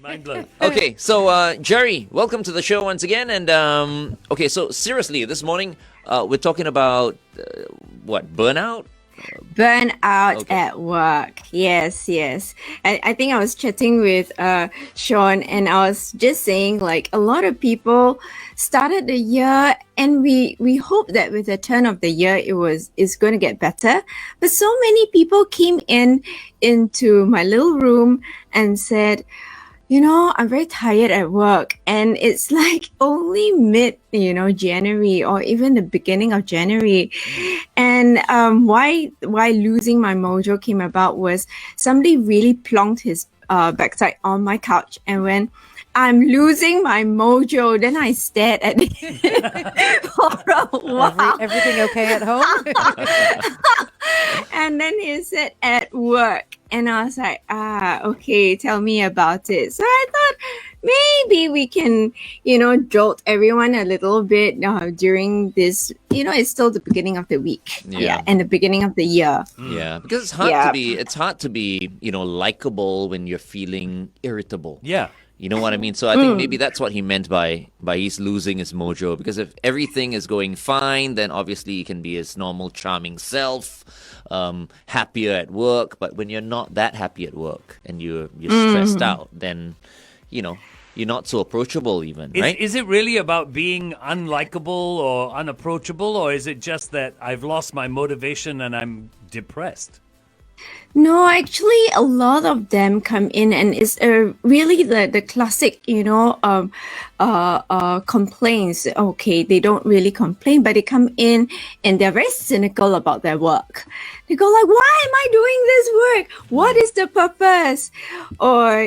Mind blown. Okay, so Jerry, welcome to the show once again. And okay, so seriously, this morning we're talking about what, burnout? Burnout Okay. at work. Yes, yes. I think I was chatting with Shaun, and I was just saying, like, a lot of people started the year, and we hope that with the turn of the year it's going to get better. But so many people came into my little room and said, I'm very tired at work, and it's like only January, or even the beginning of January. And why losing my mojo came about was somebody really plonked his backside on my couch, and when I'm losing my mojo, then I stared at it for a while. Everything okay at home? And then he said, at work. And I was like, okay, tell me about it. So I thought maybe we can, jolt everyone a little bit during this, it's still the beginning of the week. Yeah. And the beginning of the year. Yeah, because it's hard to be, likable when you're feeling irritable. Yeah. You know what I mean? So I think maybe that's what he meant by he's losing his mojo. Because if everything is going fine, then obviously he can be his normal charming self, happier at work. But when you're not that happy at work and you're stressed out, then you're not so approachable even, right? Is it really about being unlikable or unapproachable, or is it just that I've lost my motivation and I'm depressed? No, actually, a lot of them come in, and it's really the classic, complaints. Okay, they don't really complain, but they come in and they're very cynical about their work. They go like, "Why am I doing this work? What is the purpose?" Or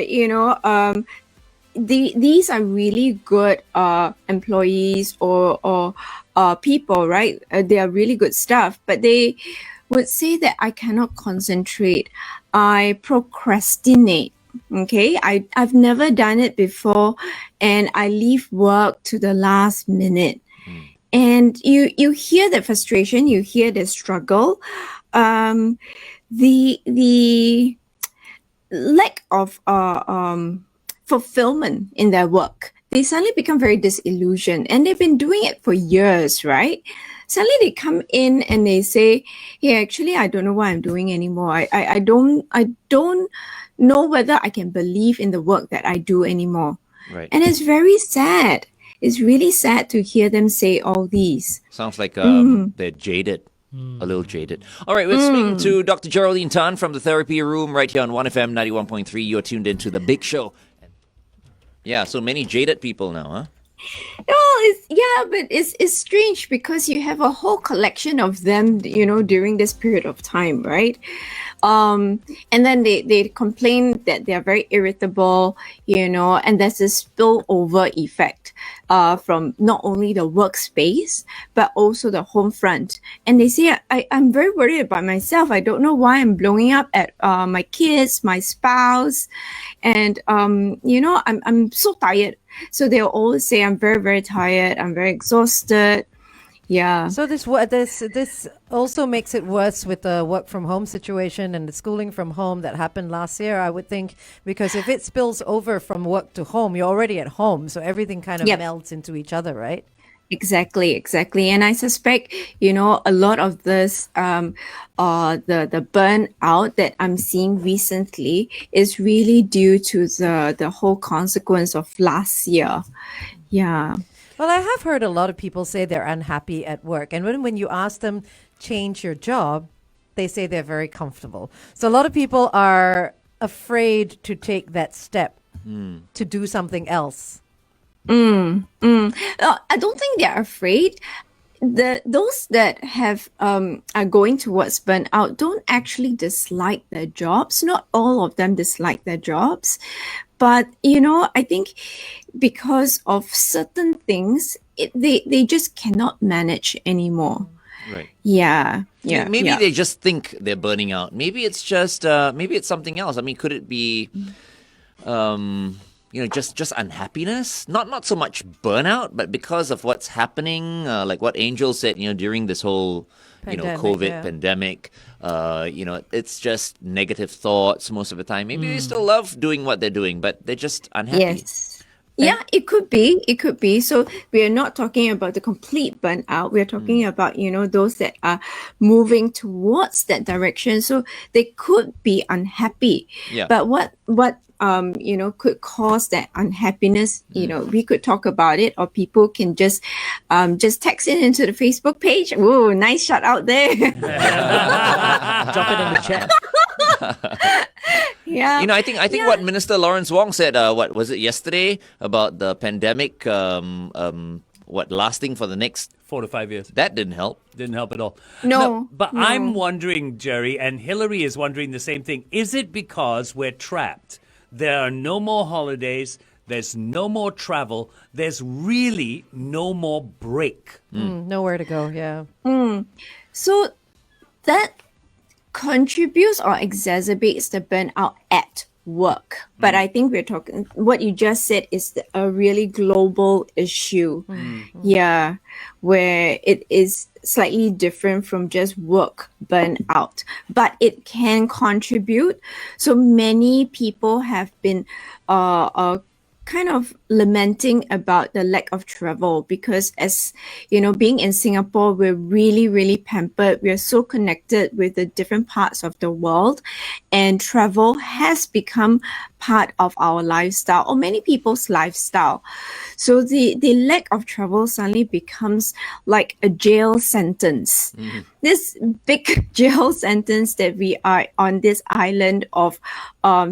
these are really good employees or people, right? They are really good staff, but they would say that I cannot concentrate. I procrastinate. Okay, I've never done it before, and I leave work to the last minute. And you hear the frustration, you hear the struggle, the lack of fulfillment in their work. They suddenly become very disillusioned, and they've been doing it for years, right? Suddenly they come in and they say, "Hey, actually, I don't know what I'm doing anymore. I don't know whether I can believe in the work that I do anymore." Right. And it's very sad. It's really sad to hear them say all these. Sounds like they're jaded. A little jaded. All right, we're speaking to Dr. Geraldine Tan from the Therapy Room right here on 1FM 91.3. You're tuned into The Big Show. Yeah, so many jaded people now, huh? But it's strange because you have a whole collection of them, during this period of time, right? And then they complain that they're very irritable, and there's this spillover effect from not only the workspace, but also the home front. And they say, I'm very worried about myself. I don't know why I'm blowing up at my kids, my spouse, and I'm so tired. So they'll always say, I'm very, very tired. I'm very exhausted. Yeah. So this also makes it worse with the work from home situation and the schooling from home that happened last year, I would think, because if it spills over from work to home, you're already at home. So everything kind of melts into each other, right? Exactly. And I suspect, a lot of this, the burnout that I'm seeing recently is really due to the whole consequence of last year. Yeah. Well, I have heard a lot of people say they're unhappy at work. And when you ask them, change your job, they say they're very comfortable. So a lot of people are afraid to take that step to do something else. I don't think they're afraid. Those that have are going towards burnout don't actually dislike their jobs. Not all of them dislike their jobs, but I think because of certain things, they just cannot manage anymore. Right. Yeah. Maybe they just think they're burning out. Maybe it's just maybe it's something else. I mean, could it be just unhappiness. Not so much burnout, but because of what's happening, like what Angel said, during this whole COVID pandemic. It's just negative thoughts most of the time. Maybe they still love doing what they're doing, but they're just unhappy. Yes. Yeah, it could be. It could be. So we are not talking about the complete burnout. We are talking about, those that are moving towards that direction. So they could be unhappy. Yeah. But what could cause that unhappiness, we could talk about it, or people can just text it into the Facebook page. Whoa, nice shout out there. Drop it in the chat. Yeah. I think what Minister Lawrence Wong said, what was it yesterday, about the pandemic, lasting for the next 4 to 5 years. That didn't help. Didn't help at all. No, But no. I'm wondering, Jerry, and Hillary is wondering the same thing. Is it because we're trapped? There are no more holidays. There's no more travel. There's really no more break. Nowhere to go. Yeah. So that contributes or exacerbates the burnout at work. But I think we're talking, what you just said is a really global issue. Yeah, where it is slightly different from just work burnout, but it can contribute. So many people have been kind of lamenting about the lack of travel, because as being in Singapore, we're really, really pampered. We're so connected with the different parts of the world, and travel has become part of our lifestyle, or many people's lifestyle. So the lack of travel suddenly becomes like a jail sentence. This big jail sentence that we are on this island of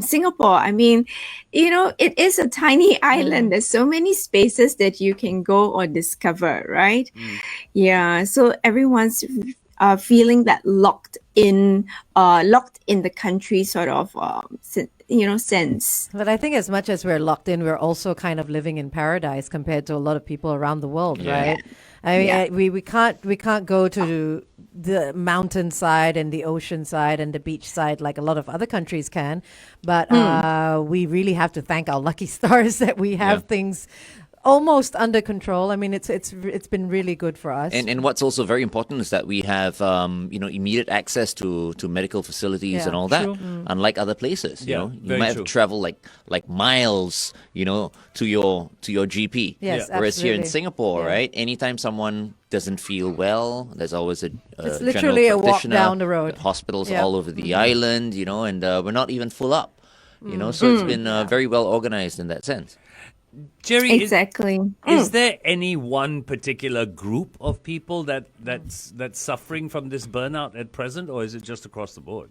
Singapore. I mean, it is a tiny island. There's so many spaces that you can go or discover, right? Yeah. So everyone's feeling that locked in the country sort of sense. But I think as much as we're locked in, we're also kind of living in paradise compared to a lot of people around the world, right? I mean, we can't go to the mountain side and the ocean side and the beach side like a lot of other countries can, but we really have to thank our lucky stars that we have things almost under control. I mean, it's been really good for us. And what's also very important is that we have immediate access to medical facilities and all that, unlike other places. You might have to travel like miles, to your GP. Yes, Whereas here in absolutely. Singapore, right, anytime someone doesn't feel well, there's always a It's literally a general walk practitioner, down the road. Hospitals Yeah. all over the island, and we're not even full up. So it's been very well organized in that sense. Jerry, Exactly. is there any one particular group of people that's suffering from this burnout at present, or is it just across the board?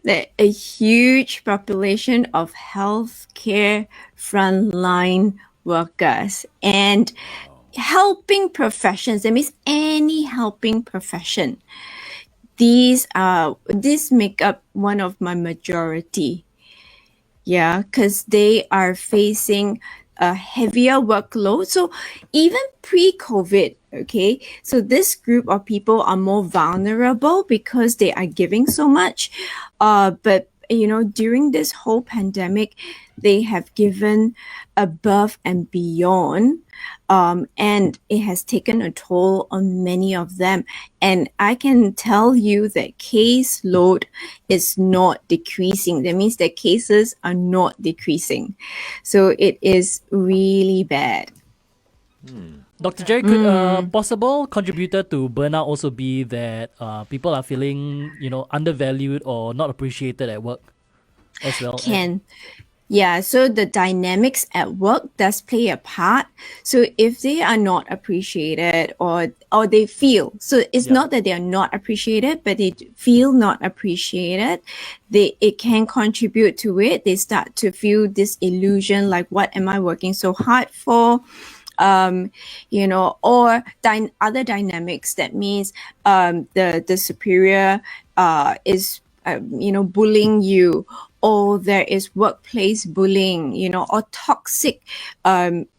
There a huge population of healthcare frontline workers and helping professions. That means any helping profession. These make up one of my majority. Yeah, because they are facing a heavier workload. So even pre-COVID, okay, so this group of people are more vulnerable because they are giving so much. But during this whole pandemic, they have given above and beyond. And it has taken a toll on many of them. And I can tell you that caseload is not decreasing. That means that cases are not decreasing. So it is really bad. Dr. Jerry, could a possible contributor to burnout also be that people are feeling, undervalued or not appreciated at work as well? Yeah, so the dynamics at work does play a part. So if they are not appreciated or they feel, so it's not that they are not appreciated, but they feel not appreciated, it can contribute to it. They start to feel this illusion, like, what am I working so hard for? Or other dynamics. That means the superior is bullying you, or there is workplace bullying, or toxic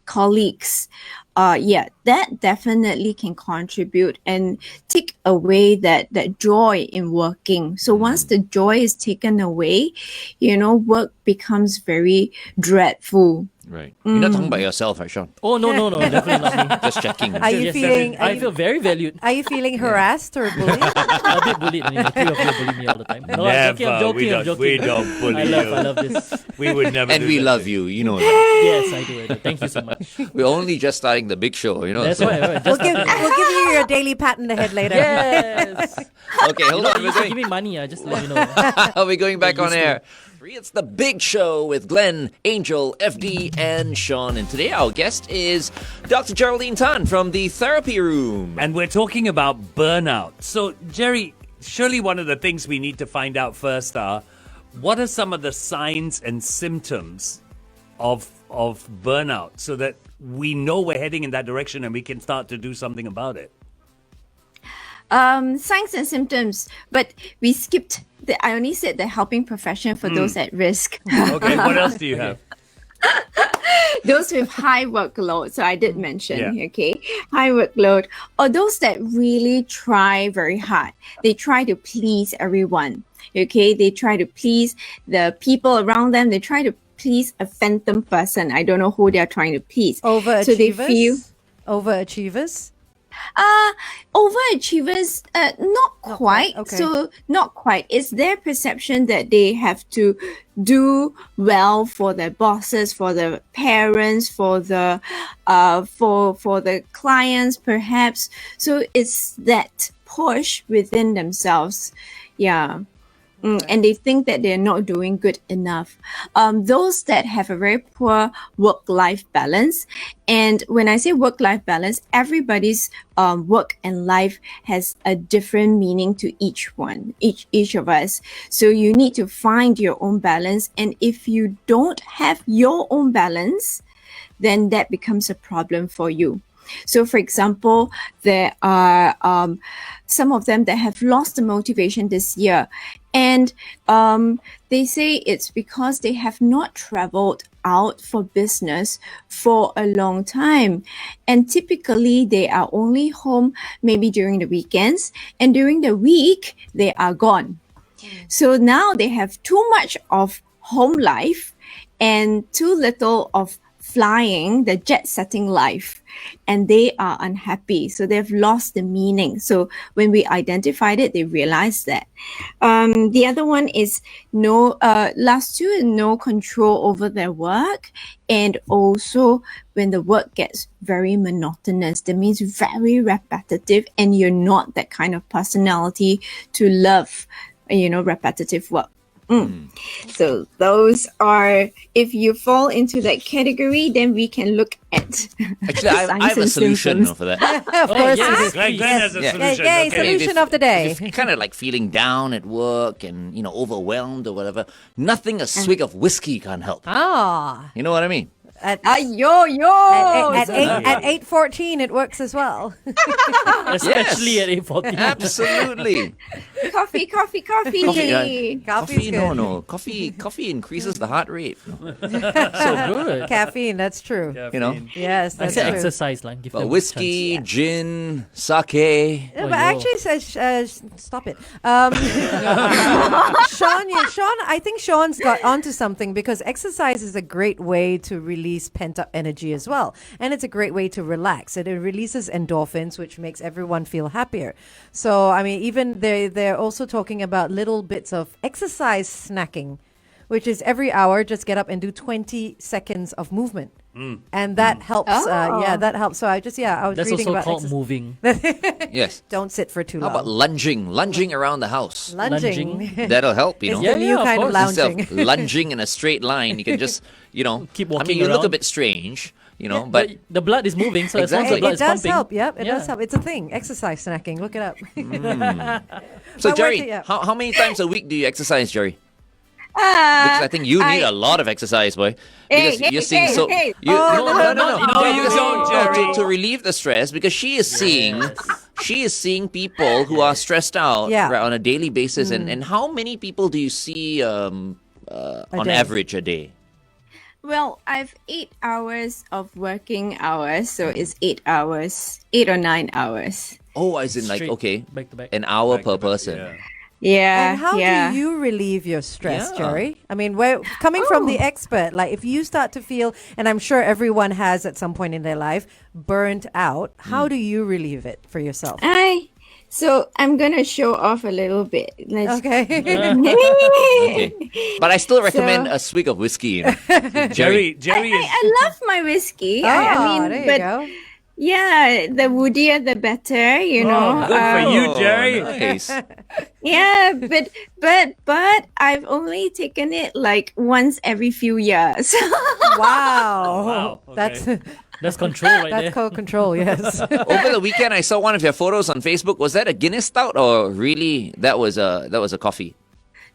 colleagues, yeah, that definitely can contribute and take away that joy in working. So once the joy is taken away, work becomes very dreadful. Right. You're not talking about yourself, right, Sean? Oh, no, definitely not me. Just checking. Are you Yes, feeling? definitely. I feel very valued. Are you feeling harassed or bullied? A bit bullied. I mean, the three of you bully me all the time. No, I'm joking. I'm joking. We don't bully I you. love this. We would never. And do we that love to you. You know that. Yes, I do. Thank you so much. We're only just starting the big show, you know. That's so- right. We'll Just give you your daily pat in the head later. yes. Okay, hold on. You can give me money. I just let you know. Are we going back on used to. air? It's the big show with Glenn, Angel, FD, and Sean. And today our guest is Dr. Geraldine Tan from the Therapy Room. And we're talking about burnout. So, Jerry, surely one of the things we need to find out first are what are some of the signs and symptoms of burnout so that we know we're heading in that direction and we can start to do something about it. Signs and symptoms, but we skipped I only said the helping profession for those at risk. Okay, what else do you have? Those with high workload. So I did mention, Yeah. okay, high workload, or those that really try very hard. They try to please everyone. Okay, they try to please the people around them. They try to please a phantom person. I don't know who they are trying to please. Overachievers. So they feel Overachievers. overachievers, not quite. Okay. So not quite. It's their perception that they have to do well for their bosses, for the parents, for the for the clients, perhaps. So it's that push within themselves. Yeah. And they think that they're not doing good enough. Those that have a very poor work-life balance, and when I say work-life balance, everybody's work and life has a different meaning to each one, each of us. So you need to find your own balance, and if you don't have your own balance, then that becomes a problem for you. So, for example, there are some of them that have lost the motivation this year. And they say it's because they have not traveled out for business for a long time. And typically, they are only home maybe during the weekends. And during the week, they are gone. So now they have too much of home life and too little of flying, the jet setting life, and they are unhappy. So they've lost the meaning. So when we identified it, they realized that. The other one is last two, no control over their work. And also when the work gets very monotonous, that means very repetitive, and you're not that kind of personality to love, repetitive work. So those are, if you fall into that category, then we can look at Actually, I have a solution for that. Of course. yes. Glenn has a Yeah. solution. Yay, Okay. solution of the day. If you're kind of like feeling down at work and, overwhelmed or whatever, nothing a swig of whiskey can't help. Ah. You know what I mean? At, yo. at 8:14, it works as well. Especially Yes. at 8:40. Absolutely. Coffee. Coffee, Coffee's good. no. Coffee increases the heart rate. So good. Caffeine, that's true. You know? Yes, I that's said true. exercise, like give But them a whiskey, chance. gin, sake. Yeah, Oh, but yo. actually, stop it. Sean, I think Sean's got onto something, because exercise is a great way to release pent-up energy as well. And it's a great way to relax. It releases endorphins, which makes everyone feel happier. So, I mean, even they're also talking about little bits of exercise snacking, which is every hour, just get up and do 20 seconds of movement. And that helps. That helps. So I was That's reading also about called moving. Yes. Don't sit for too How long. about lunging around the house? Lunging. That'll help, It's Yeah, the new of kind of course. lounging. Instead of lunging in a straight line, you can just, Keep I walking mean, you look a around. bit strange, but But the blood is moving, so as long as the Exactly. blood It is does pumping. help. Yep, it Yeah. does help. It's a thing. Exercise snacking. Look it up. so But Jerry, worth it, yeah. how many times a week do you exercise, Jerry? Because I think you need a lot of exercise, boy. Because you're seeing so. hey. You, Oh, no. No, you don't, Jerry. To relieve the stress, because she is seeing people who are stressed out Yeah. right, on a daily basis. And how many people do you see on day. average a day? Well, I've 8 hours of working hours, so it's 8 hours, 8 or 9 hours. Oh, as in like, Straight, okay, back to back. an hour per Back to back, person. yeah. Yeah. And how yeah. do you relieve your stress, Yeah. Jerry? I mean, we're coming from the expert. Like, if you start to feel, and I'm sure everyone has at some point in their life, burnt out, how do you relieve it for yourself? So I'm gonna show off a little bit. Let's Okay. Okay. But I still recommend So- a swig of whiskey. Jerry is. I love my whiskey. I mean, there you but go. yeah, the woodier the better, you know. Good for you, Oh, Jerry. nice. Yeah, but I've only taken it like once every few years. Wow. Wow, okay. That's control right That's there. called control, yes. Over the weekend, I saw one of your photos on Facebook. Was that a Guinness stout, or really that was a coffee?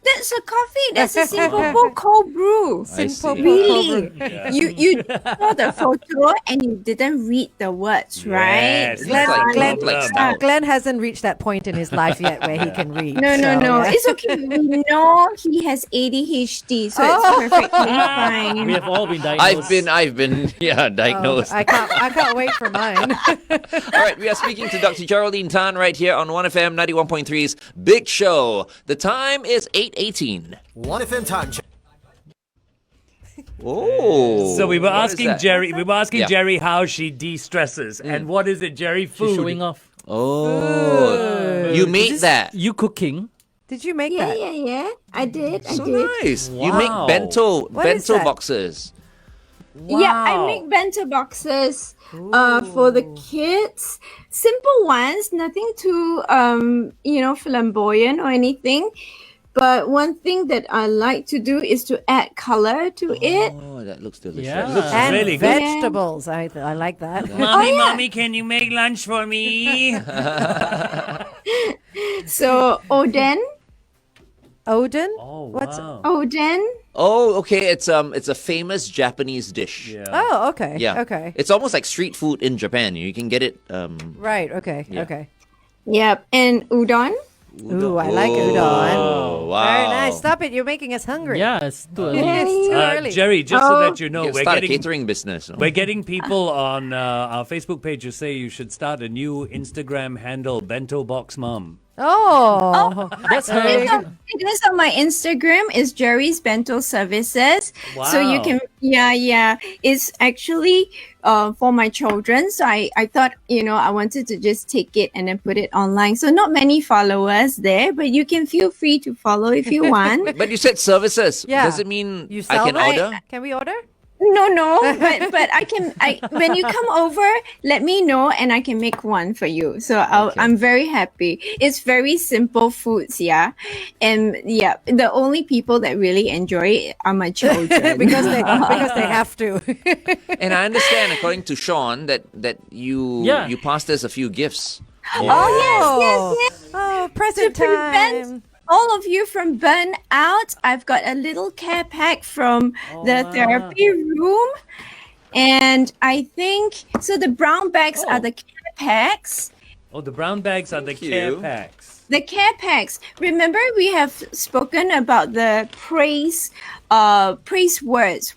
That's a coffee. That's a simple cold brew. I see. Really? You saw the photo and you didn't read the words, right? Yes, Glenn- no Glenn- problem. stout. Glenn hasn't reached that point in his life yet where he can read. No. so, yeah. It's okay. We know he has ADHD, so it's perfectly fine. We have all been diagnosed. I've been diagnosed. I can't wait for mine. All right, we are speaking to Dr. Geraldine Tan right here on 1FM 91.3's Big Show. The time is 8:18. 1FM time check. Oh. So we were what is asking that? Jerry. We were asking Yeah. Jerry how she de-stresses, and what is it, Jerry? She's Food. showing off. Oh. You made that. You cooking? Did you make Yeah, that? yeah. I did. So I did. nice. You make Wow. bento What is bento that? boxes. Yeah, I make bento boxes for the kids. Simple ones, nothing too flamboyant or anything. But one thing that I like to do is to add color to it. Oh, that looks delicious. Yeah. And Really good. vegetables. I like that. Mommy, can you make lunch for me? So oden, Odin? Oh, What's wow. oden. Oh, okay. It's a famous Japanese dish. Yeah. Oh, okay. Yeah. Okay. It's almost like street food in Japan. You can get it. Right. Okay. Yeah. Okay. Yep, and udon. Ooh, I like udon. Oh, wow. Very nice. Stop it. You're making us hungry. Yeah, it's too early. It's too early. Jerry, just so that you know, You we're start a getting catering business. no? we're getting people on our Facebook page who say you should start a new Instagram handle, Bento Box Mom. Oh. That's her. It is on my Instagram. Is Jerry's Bento Services. So you Wow. can, yeah. It's actually for my children. So I thought, I wanted to just take it and then put it online. So not many followers there, but you can feel free to follow if you want. But you said services. Yeah. Does it mean You I sell can them? order? Can we order? No, but I when you come over, let me know and I can make one for you. So I'm very happy. It's very simple foods, yeah, and yeah, the only people that really enjoy it are my children because they have to. And I understand, according to Shaun, that you Yeah. you passed us a few gifts. Oh yes. Oh, present To prevent time. all of you from burnout, I've got a little care pack from the therapy room. And I think, so the brown bags are the care packs. Oh, the brown bags are the Thank care you. packs. The care packs. Remember, we have spoken about the praise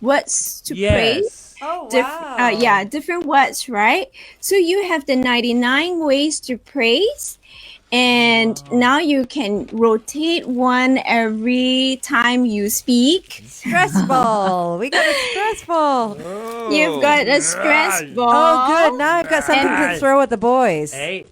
words to praise. Yes. Oh, Different words, right? So you have the 99 ways to praise. And now you can rotate one every time you speak. Stressful. We got a stressful. You've got a stress ball. Oh, good. Now I've got something to throw at the boys. Hey,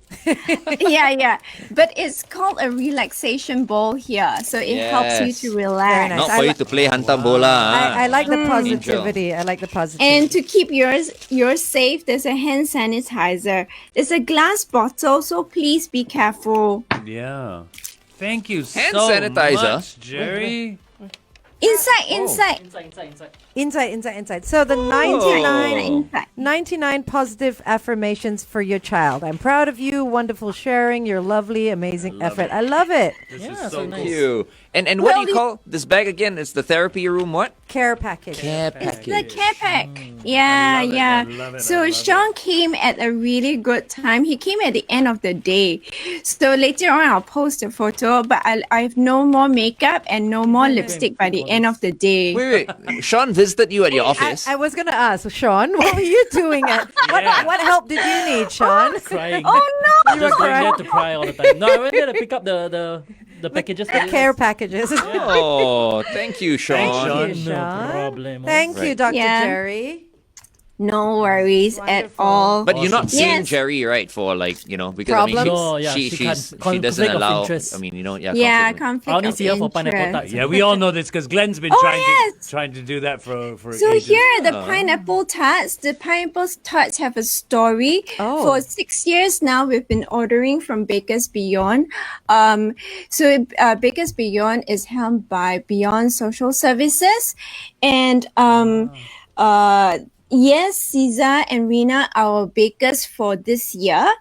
Yeah. But it's called a relaxation ball here. So it helps you Yes. to relax. Very nice. Not for you to play hantam bola. I like the Angel. positivity. I like the positivity. And to keep yours safe, there's a hand sanitizer. There's a glass bottle, so please be careful. yeah. Thank you Hand so sanitizer? much, Jerry. Inside. Inside. So the 99 Inside. 99 positive affirmations for your child. I'm proud of you. Wonderful sharing. Your lovely, amazing effort. I love it. This Yeah, is so so nice. cool. Thank you. And what do Well, you call this bag again? It's the therapy room what? Care package. Care The package. care pack. Yeah, I love it, yeah. I love it, I So love it. Sean came at a really good time. He came at the end of the day. So later on, I'll post a photo, but I have no more makeup and no more lipstick by the end of the day. Wait. Sean visited you at your office. I was going to ask, Sean, what were you doing? What help did you need, Sean? Crying. Oh no! Just going there to cry all the time. No, I went there to pick up the packages. For you. Care packages. Oh, thank you, Sean. Thank you, No Sean. problem. Thank you, Right. Dr. Yeah. Jerry. No worries at Wonderful. all. But you're not Awesome. seeing Yes. Jerry, right? For like, because Problems? I mean, No, yeah, she can't- she conflict doesn't of allow. interest. I mean, Yeah, conflict. conflict I only of see her for pineapple interest. tarts. Yeah, we all know this because Glenn's been Oh, trying yes. to do that for So ages. here are the pineapple tarts. The pineapple tarts have a story. Oh. For 6 years now, we've been ordering from Baker's Beyond. Baker's Beyond is held by Beyond Social Services, and yes, Caesar and Rena are our bakers for this year.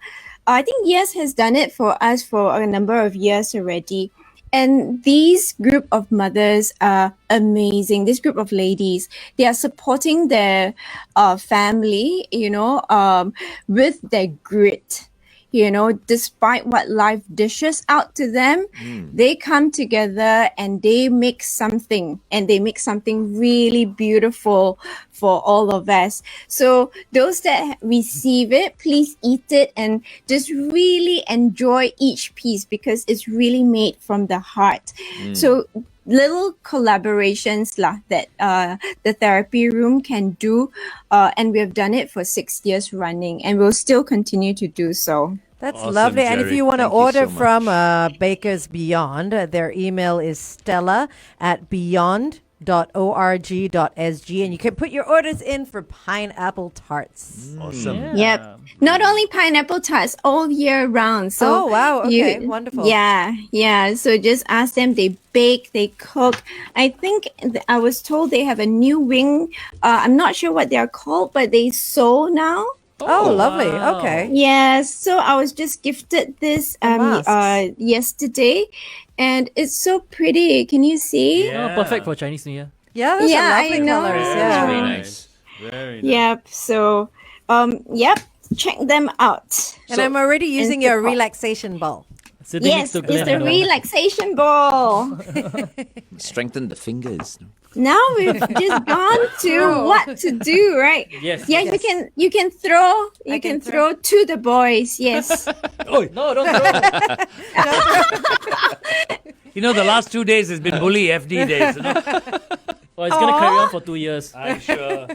I think Yes has done it for us for a number of years already. And these group of mothers are amazing. This group of ladies, they are supporting their family, with their grit. Despite what life dishes out to them, they come together and they make something, and they make something really beautiful for all of us. So those that receive it, please eat it and just really enjoy each piece because it's really made from the heart. So little collaborations that the therapy room can do, and we have done it for 6 years running, and we'll still continue to do so. That's Awesome, lovely. And if Jerry. you want to Thank you order so much. from Baker's Beyond, their email is stella@beyond.org.sg, and you can put your orders in for pineapple tarts. Awesome. Yeah. Yep. Not only pineapple tarts, all year round. So Oh, wow. Okay. Wonderful. Yeah. So just ask them. They bake, they cook. I think I was told they have a new wing. I'm not sure what they are called, but they sew now. Oh, lovely. wow. Okay. Yes. So I was just gifted this masks. yesterday, and it's so pretty. Can you see? Yeah. Oh, perfect for Chinese New Year. Yeah, those Yeah, are I lovely know. colors. That's Yeah. very nice. Very nice. Yep. So, yep. Check them out. And I'm already using your support. relaxation ball. Sitting Yes, next to it's Glenn, the you know. relaxation ball. Strengthen the fingers. Now we've just gone to what to do, right? Yes. Yeah, Yes. you can throw I can throw to the boys. Yes. No, don't throw. The last 2 days has been bully FD days. Well, it's going to carry on for 2 years. I'm sure.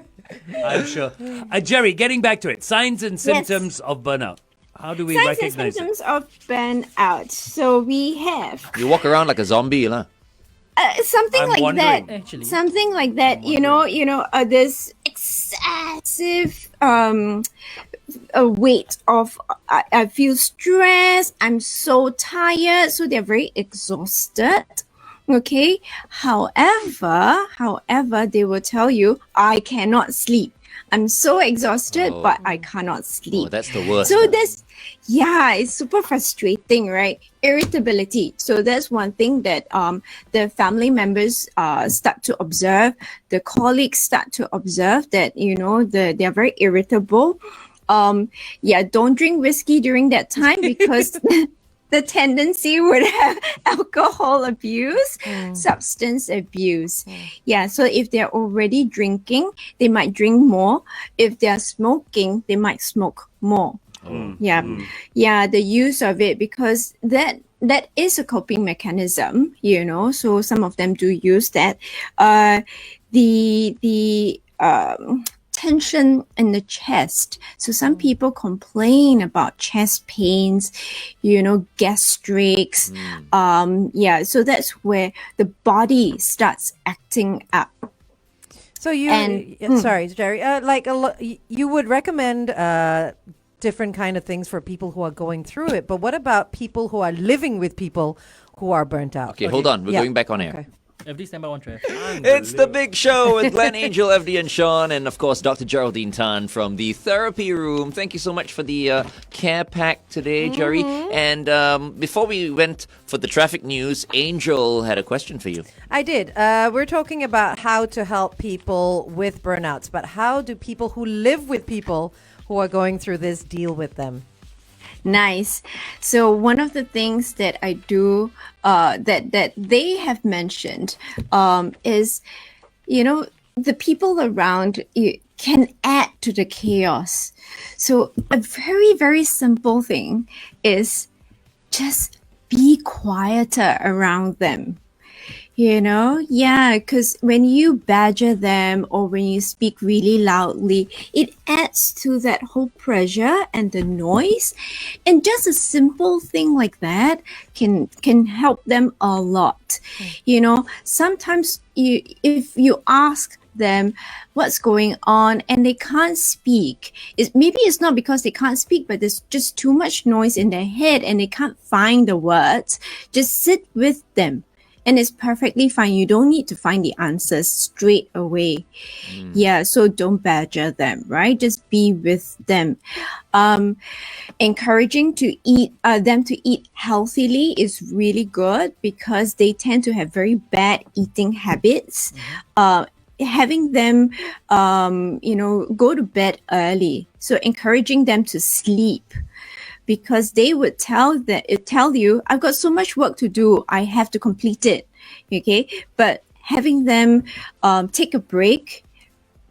Jerry, getting back to it. Signs and symptoms of burnout. How do we Signs and recognize it? symptoms of burnout. So we have You walk around like a zombie, lah. something I'm like wondering. that. Actually. Something like that. This excessive weight of I feel stressed. I'm so tired. So they're very exhausted. Okay. However, they will tell you, I cannot sleep. I'm so exhausted, Oh. but I cannot sleep. Oh, that's the worst. So it's super frustrating, right? Irritability. So that's one thing that the family members start to observe. The colleagues start to observe that they are very irritable. Don't drink whiskey during that time because the tendency would have alcohol abuse, substance abuse. Yeah, so if they're already drinking, they might drink more. If they're smoking, they might smoke more. Yeah, the use of it, because that is a coping mechanism, so some of them do use that. The tension in the chest. So some people complain about chest pains, gastrics. So that's where the body starts acting up. So sorry, Jerry. You would recommend different kind of things for people who are going through it, but what about people who are living with people who are burnt out? Okay, hold on. We're Yeah. going back on air. Okay. FD, stand by one tray. It's the big show with Glenn, Angel, FD, and Shaun, and of course Dr. Geraldine Tan from the therapy room. Thank you so much for the care pack today, Jerry. And before we went for the traffic news, Angel had a question for you. I did. We're talking about how to help people with burnouts, but how do people who live with people who are going through this deal with them? Nice. So one of the things that I do that they have mentioned is, the people around you can add to the chaos. So a very, very simple thing is just be quieter around them. Because when you badger them or when you speak really loudly, it adds to that whole pressure and the noise. And just a simple thing like that can help them a lot. Sometimes if you ask them what's going on and they can't speak, maybe it's not because they can't speak, but there's just too much noise in their head and they can't find the words. Just sit with them. And it's perfectly fine. You don't need to find the answers straight away. Yeah, so don't badger them, right? Just be with them. Encouraging to eat them to eat healthily is really good because they tend to have very bad eating habits. Having them, go to bed early. So encouraging them to sleep. Because they would tell you, I've got so much work to do, I have to complete it. Okay, but having them take a break,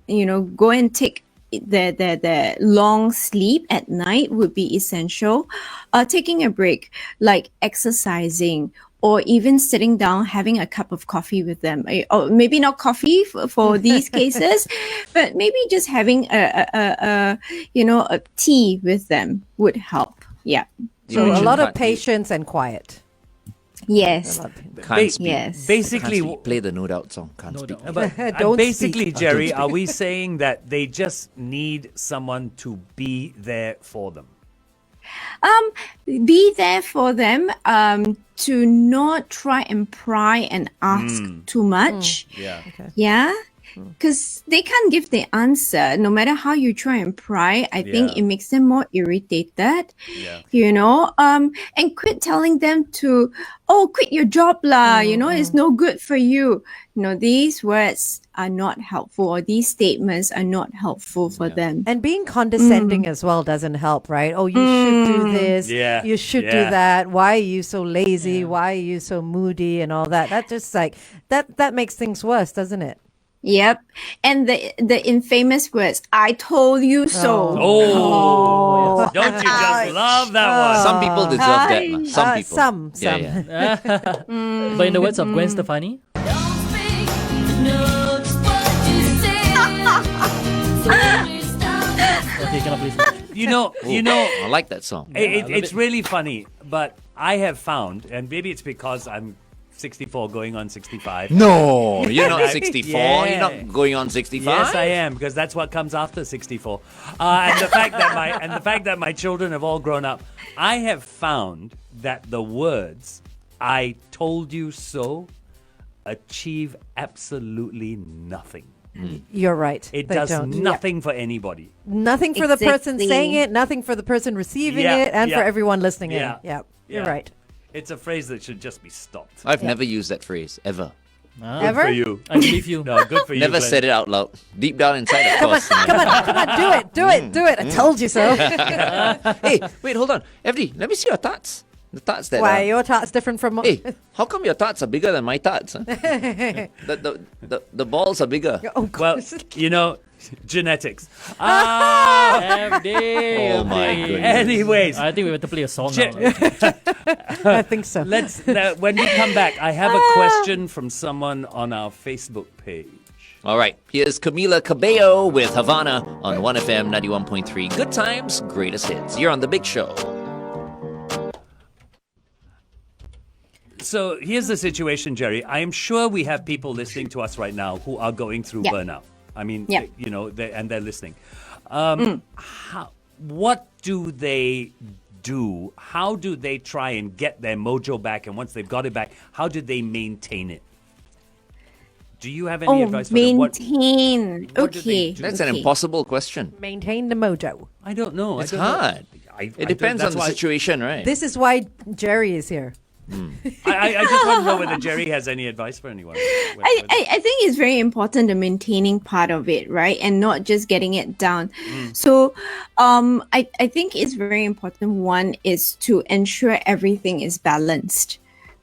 go and take the long sleep at night would be essential. Taking a break, like exercising, or even sitting down having a cup of coffee with them, or maybe not coffee for these cases, but maybe just having a tea with them would help. Yeah. So a lot of patience and quiet. Yes. Can't speak. Yes. Basically, Can't speak. Play the No Doubt song. Can't No speak. doubt. but Don't basically, speak. Jerry, are we saying that they just need someone to be there for them? Be there for them, to not try and pry and ask too much. Yeah. Yeah. Because they can't give the answer no matter how you try and pry. I think Yeah. it makes them more irritated. Yeah. And quit telling them to, quit your job lah, it's no good for you. These words are not helpful, or these statements are not helpful for them. And being condescending as well doesn't help, right? Oh, you should do this. Yeah. You should do Yeah. that. Why are you so lazy? Why are you so moody and all that? That just that makes things worse, doesn't it? Yep. And the infamous words, I told you so. Oh, don't you just love that one? Some people deserve that. lah. Some people. Some. Yeah. But in the words of Gwen Stefani, okay, cannot please. I like that song. It's really funny, but I have found, and maybe it's because I'm 64 going on 65. No, you're not 64. Yeah. You're not going on 65. Yes, I am, because that's what comes after 64. And the fact that my children have all grown up, I have found that the words "I told you so" achieve absolutely nothing. You're right. It They does don't. nothing for anybody. Nothing for the person Exactly. saying it, nothing for the person receiving Yeah, it, and yeah. for everyone listening Yeah. in. Yeah, you're Yeah. right. It's a phrase that should just be stopped. I've never used that phrase ever. Ever? For you. I believe you. No, good for you. Never Glenn. said it out loud. Deep down inside, of course. Come on, do it. I told you so. Hey, wait, hold on. FD, let me see your tarts. The tarts that Why are... your tart's different from Hey, how come your tarts are bigger than my tarts? Huh? the balls are bigger. Oh, Well, genetics. FD. Oh my okay. goodness. Anyways, I think we have to play a song J- now. I think so. when we come back, I have a question from someone on our Facebook page. All right, here's Camila Cabello with Havana on 1FM 91.3. Good times, greatest hits. You're on The Big Show. So here's the situation, Jerry. I am sure we have people listening to us right now who are going through Yeah. burnout. I mean, Yeah. they're listening. What do they do? How do they try and get their mojo back? And once they've got it back, how do they maintain it? Do you have any advice for them? Maintain. what do they Okay. do? That's an okay. impossible question. Maintain the mojo. I don't know. It's I don't know. hard. I It depends on that's the why- situation, right? This is why Jerry is here. I just want to know whether Jerry has any advice for anyone. I think it's very important the maintaining part of it, right? And not just getting it down. So I think it's very important. One is to ensure everything is balanced,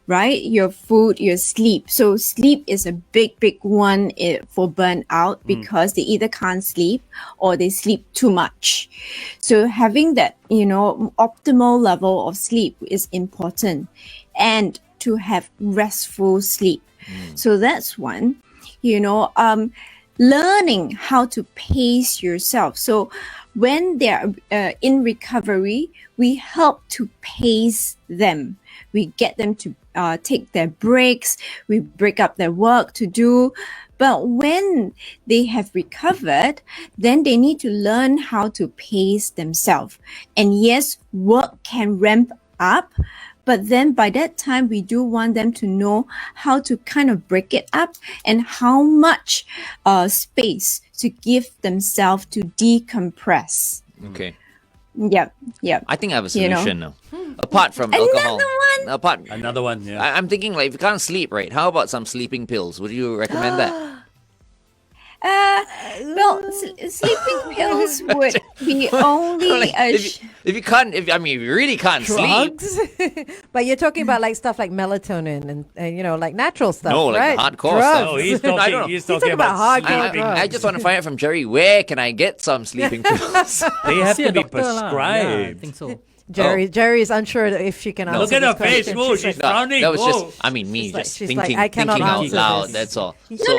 right? Your food, your sleep. So sleep is a big one for burnout because they either can't sleep or they sleep too much. So having that, optimal level of sleep is important, and to have restful sleep. So that's one. Learning how to pace yourself. So when they're in recovery, we help to pace them. We get them to take their breaks. We break up their work to do. But when they have recovered, then they need to learn how to pace themselves. And yes, work can ramp up, but then by that time, we do want them to know how to kind of break it up and how much space to give themselves to decompress. Okay. Yep. I think I have a You know. solution now. Apart from alcohol. Another one? Another one, yeah. I'm thinking like if you can't sleep, right? How about some sleeping pills? Would you recommend that? Well, sleeping pills would be only Like, if you really can't sleep. Drugs? But you're talking about like stuff like melatonin and like natural stuff, No, like right? the hardcore Drugs. stuff. Oh, he's I don't talking, know. he's talking talking about about hardcore sleeping. drugs. I just want to find out from Jerry, where can I get some sleeping pills? They have See to a be doctor lah. Yeah, I prescribed. think so. Jerry is unsure if she can answer Look at this her face. question. Whoa, She's she's like, frowning. That was Whoa. just, me, like- just she's thinking, like, I cannot thinking out answer loud. this. That's all.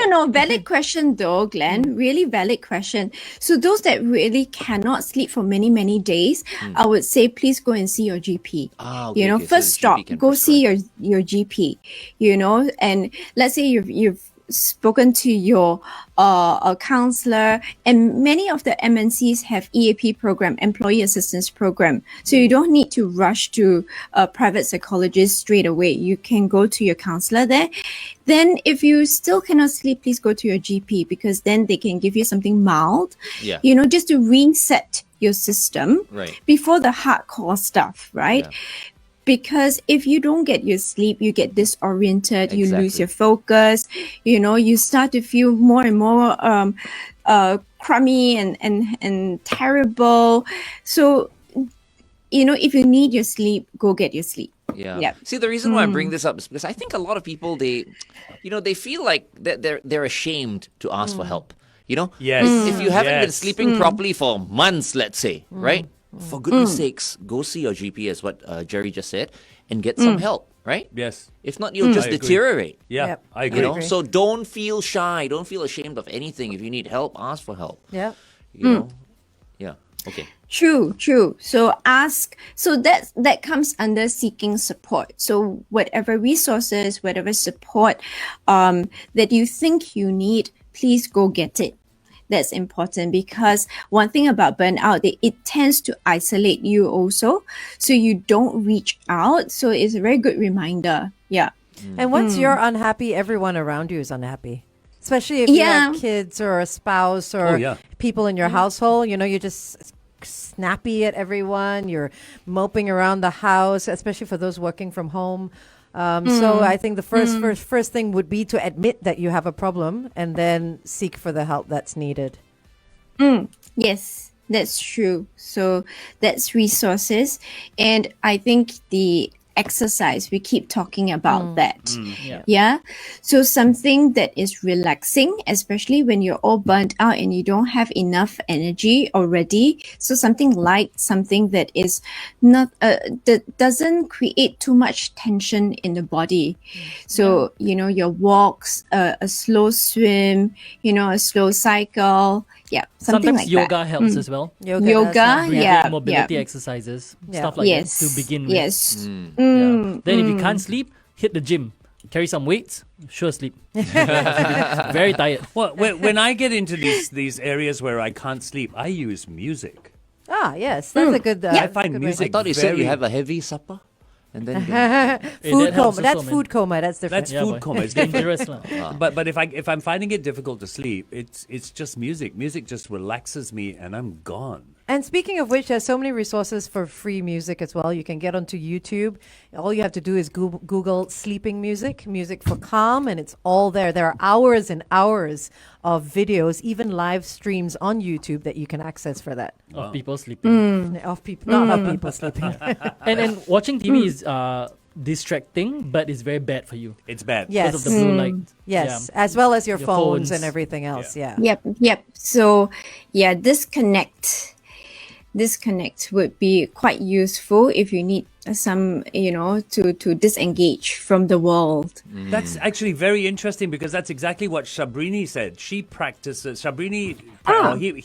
No. Valid question though, Glenn. Really valid question. So those that really cannot sleep for many, many days, I would say please go and see your GP. Ah, okay, okay, so First the stop, GP can go see your GP. And let's say you've spoken to your a counselor, and many of the MNCs have EAP program, employee assistance program. So you don't need to rush to a private psychologist straight away. You can go to your counselor there. Then if you still cannot sleep, please go to your GP, because then they can give you something mild, Yeah. just to reset your system Right. before the hardcore stuff, right? Yeah. Because if you don't get your sleep, you get disoriented, you lose Exactly. your focus, you start to feel more and more crummy and terrible. So, if you need your sleep, go get your sleep. Yeah. Yep. See, the reason why I bring this up is because I think a lot of people they feel like they're ashamed to ask for help. Yes. If you haven't been Yes. sleeping properly for months, let's say, right? For goodness sakes, go see your GP, as what Jerry just said, and get some help, right? Yes. If not, you'll just I agree. deteriorate. Yeah, Yep. I agree. So don't feel shy. Don't feel ashamed of anything. If you need help, ask for help. Yeah. You know? Yeah. Okay. True. So ask. So that comes under seeking support. So whatever resources, whatever support that you think you need, please go get it. That's important, because one thing about burnout, it tends to isolate you also. So you don't reach out. So it's a very good reminder. Yeah. And once you're unhappy, everyone around you is unhappy. Especially if you Yeah. have kids or a spouse or Oh, yeah. people in your household, you're just snappy at everyone. You're moping around the house, especially for those working from home. So I think the first thing would be to admit that you have a problem and then seek for the help that's needed. Yes, that's true. So that's resources. And I think the exercise, we keep talking about that. Yeah. So something that is relaxing, especially when you're all burnt out and you don't have enough energy already. So something light, something that is not, that doesn't create too much tension in the body. So, your walks, a slow swim, a slow cycle. Yeah. Something Sometimes like yoga that. helps as well. Yoga, Yoga, does Breathing, yeah. mobility exercises, Yeah. stuff like Yes. that to begin with. Yes. Yeah. Then if you can't sleep, hit the gym. Carry some weights, sure sleep. Very tired. Well, when I get into these areas where I can't sleep, I use music. Ah, yes, that's a good. I find good way. music I thought you said you very- have a heavy supper. And then Food that helps coma. That's also, man. food coma. That's different. That's Yeah, food boy. coma. It's dangerous, lah. But if I'm finding it difficult to sleep, it's just music. Music just relaxes me, and I'm gone. And speaking of which, there's so many resources for free music as well. You can get onto YouTube. All you have to do is Google sleeping music, music for calm, and it's all there. There are hours and hours of videos, even live streams on YouTube that you can access for that. Of people sleeping. Of people, not of people sleeping. And watching TV is distracting, but it's very bad for you It's bad. Yes. because of the blue light. Yes, as well as your Your phones phones. and everything else. Yeah. Yep. So, yeah, disconnect would be quite useful if you need some, to disengage from the world. That's actually very interesting because that's exactly what Shabrini said. She practices,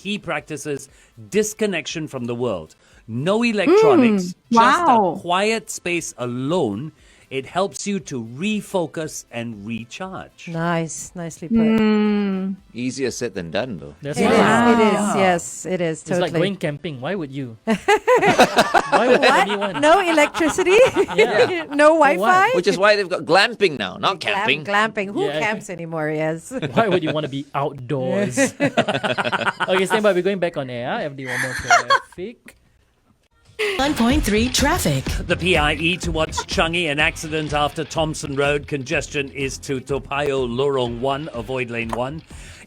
he practices disconnection from the world. No electronics, just wow. a quiet space alone. It helps you to refocus and recharge. Nice, nicely put. easier said than done, though. That's It is. why. It is. Yes, it is. It's Totally. like going camping. Why would you? Why would anyone? No electricity, Yeah. no Wi-Fi. Which is why they've got glamping now, not camping. Glamping. Who Yeah. camps anymore? Yes. Why would you want to be outdoors? Okay, stand by. We're going back on air. FD one more traffic. 1.3 traffic. The PIE towards Changi, an accident after Thompson Road. Congestion is to Topayo Lorong 1, avoid lane 1.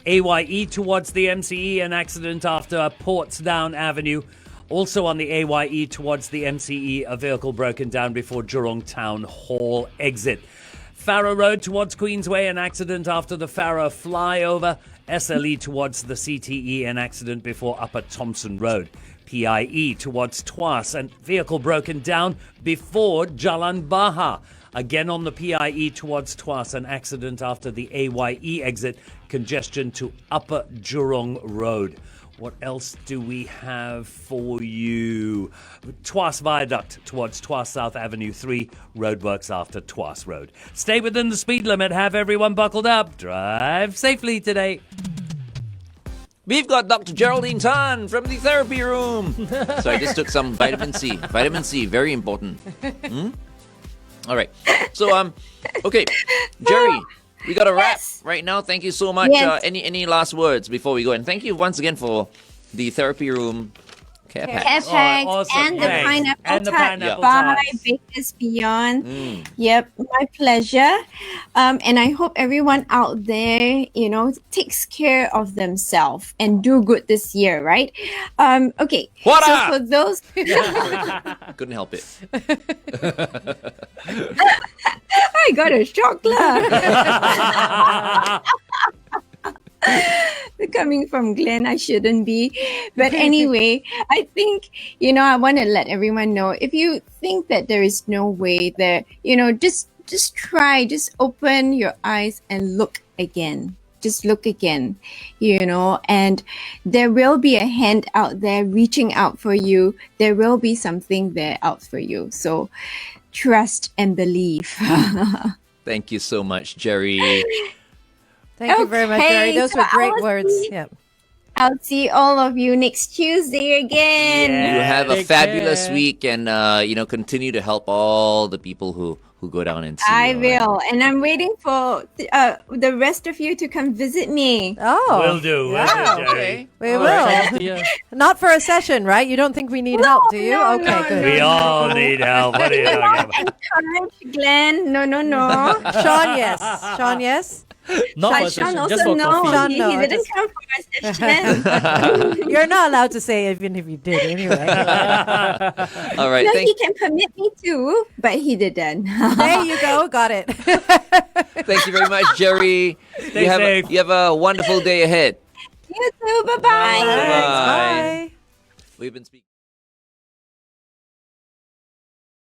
AYE towards the MCE, an accident after Portsdown Avenue. Also on the AYE towards the MCE, a vehicle broken down before Jurong Town Hall exit. Farrer Road towards Queensway, an accident after the Farrer flyover. SLE towards the CTE, an accident before Upper Thompson Road. PIE towards Tuas, and vehicle broken down before Jalan Baha. Again on the PIE towards Tuas, an accident after the AYE exit. Congestion to Upper Jurong Road. What else do we have for you? Tuas Viaduct towards Tuas South Avenue 3. Roadworks after Tuas Road. Stay within the speed limit. Have everyone buckled up. Drive safely today. We've got Dr. Geraldine Tan from the therapy room. So I just took some vitamin C. Vitamin C, very important. All right. So, okay, Jerry, we got a wrap right now. Thank you so much. Yes. Any last words before we go? And thank you once again for the therapy room care pack. Care packs awesome. and the Thanks. pineapple And the tart pineapple by tarts. Bakers Beyond. Yep, my pleasure. And I hope everyone out there, takes care of themselves and do good this year, right? Okay. What so up? for those, Couldn't help it. I got a shock lah. Coming from Glenn, I shouldn't be. But anyway, I think, I want to let everyone know, if you think that there is no way there, just try, just open your eyes and look again. Just look again, and there will be a hand out there reaching out for you. There will be something there out for you. So trust and believe. Thank you so much, Jerry. Thank you very much, Okay, Jerry. Those so were great I was words. thinking- Yeah. I'll see all of you next Tuesday again. You have a Take fabulous care. week, and continue to help all the people who go down and see I you. will. And I'm waiting for the rest of you to come visit me. Oh, Will do. Will wow. do, Jerry. We will. Yeah. Not for a session, right? You don't think we need help, do you? no, Okay, no, good. We all need help. What are you talking about? Encourage Glenn. No. Sean, yes. Sean, yes. Not for a Sean session, also just for no. coffee. Sean, He no, didn't just- come for a session. You're not allowed to say even if you did anyway. All right, No, thank he can permit me to, but he didn't. There you go. Got it. you very much, Jerry. Stay safe. You have a wonderful day ahead. You too. Bye-bye. Bye. Thanks. Bye. We've been speaking.